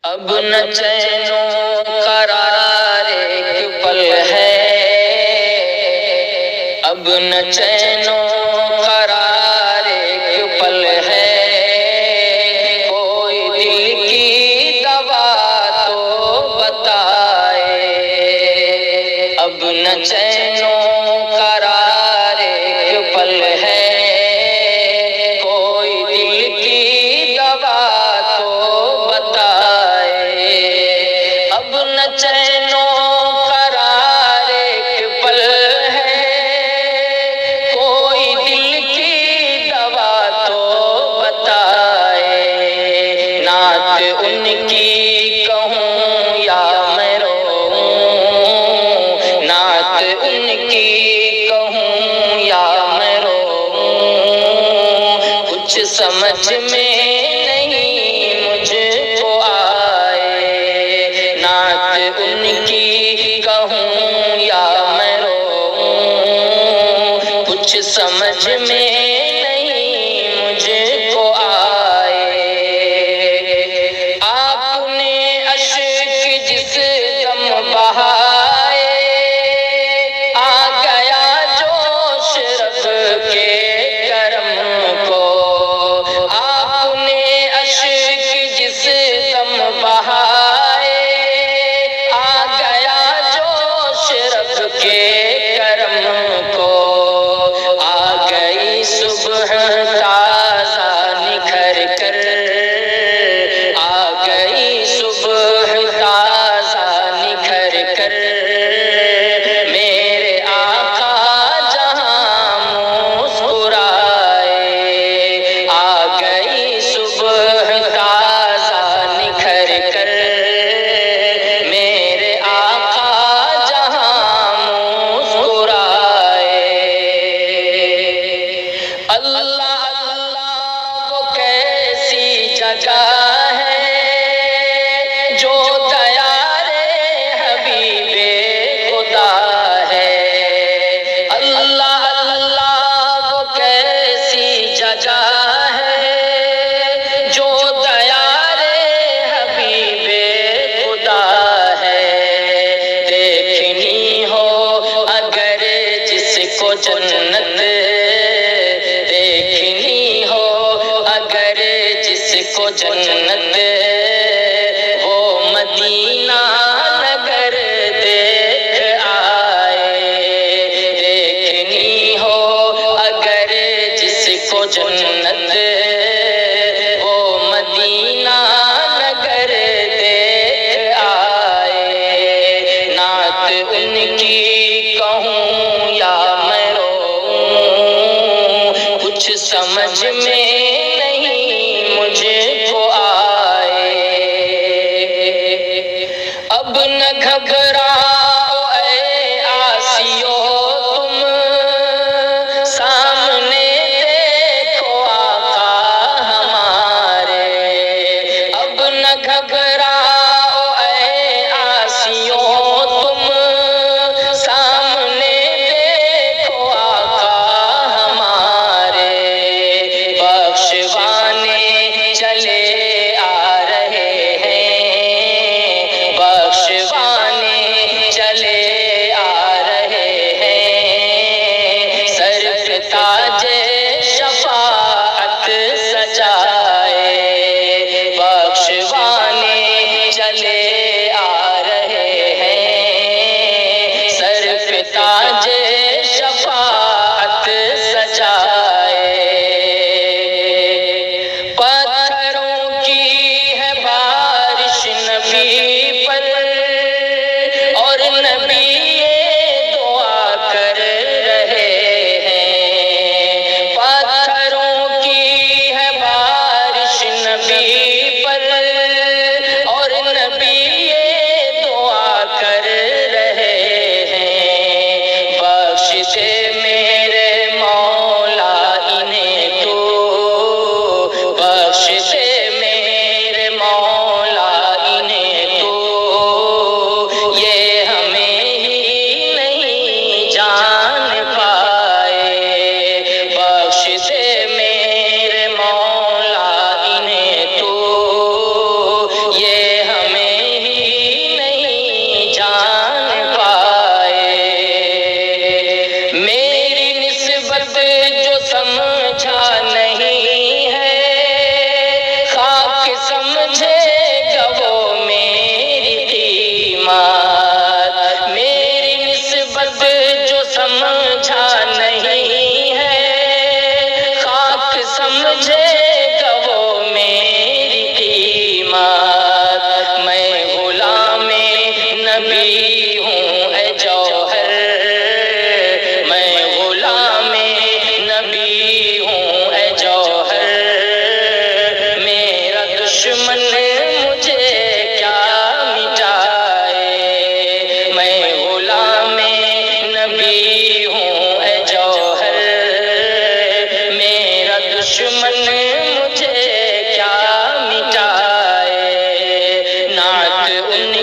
اب نہ چین و قرار ایک پل ہے، اب نہ چین و قرار ایک پل ہے، کوئی دل کی دوا تو بتائے۔ اب نہ چین و قرار ایک پل ہے، کوئی دل کی دوا تو بتائے۔ اب نہ چین و قرار ایک پل ہے، کوئی دل کی دوا تو بتائے۔ نعت ان کی کہوں یا میں روؤں، نعت ان کی کہوں یا میں روؤں، کچھ سمجھ میں نہیں مجھ کو آئے۔ نعت ان کی کہوں یا میں روؤں، کچھ سمجھ میں نہیں مجھ کو آئے۔ آپ نے اشک جس دم بہائے، آ گیا جوش رب کے کرم کو۔ آپ نے اشک جس دم بہائے، آ گیا جوش رب کے کرم کو۔ آ گئی صبح تازہ نکھر کر، آ گئی صبح تازہ نکھر کر، میرے آقا جہاں مسکرائے۔ آ گئی صبح تازہ نکھر کر، میرے آقا جہاں مسکرائے۔ اللہ اللہ وہ کیسی جگہ ہے، جو دیار حبیب خدا ہے۔ اللہ اللہ وہ کیسی جگہ ہے، جو دیار حبیب خدا ہے۔ دیکھنی ہو اگر جس کو جنت، دیکھنی ہو اگر جس کو جنت، وہ مدینہ نگر دیکھ آئے۔ دیکھنی ہو اگر جس کو جنت، وہ مدینہ نگر دیکھ آئے۔ نعت ان کی کہوں یا میں روؤں، کچھ سمجھ میں نہیں مجھ کو آئے۔ اب نہ گھبراؤ اے آسیو تم، سامنے دیکھو آقا ہمارے۔ اب نہ گھبراؤ اے آسیو تم، سامنے دیکھو آقا ہمارے۔ بخشوانے چلے آ رہے ہیں، بخشوانے چلے آ رہے ہیں، سر پہ تاج شفاعت سجائے۔ بخشوانے چلے آ رہے ہیں، سر پہ تاج شفاعت سجائے۔ پتھروں کی ہے بارش نبی پر، اور نبی یہ دعا کر رہے ہیں۔ پتھروں کی ہے بارش نبی پر، اور نبی یہ دعا کر رہے ہیں۔ بخش دے میرے مولا انہیں تو، بخش دے میرے مولا انہیں تو، انہیں